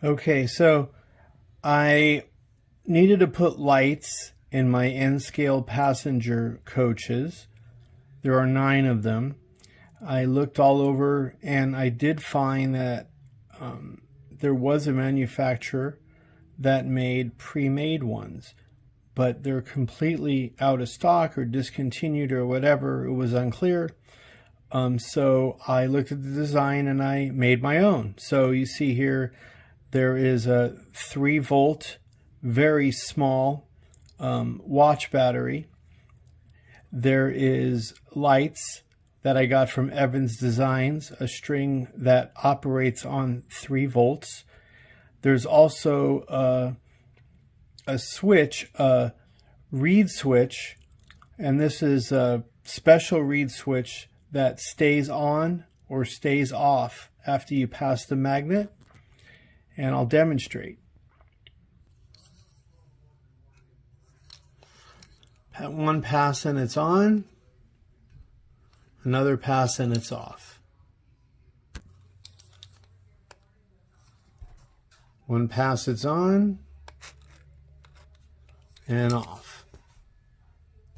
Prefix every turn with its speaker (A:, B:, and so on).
A: Okay, so I needed to put lights in my N-scale passenger coaches. There are 9 of them. I looked all over and I did find that there was a manufacturer that made pre-made ones, but they're completely out of stock or discontinued or whatever. It was unclear. So I looked at the design and I made my own. So you see here, there is a 3-volt, very small watch battery. There is lights that I got from Evans Designs, a string that operates on 3 volts. There's also a switch, a reed switch, and this is a special reed switch that stays on or stays off after you pass the magnet, and I'll demonstrate. One pass and it's on, another pass and it's off. One pass it's on and off.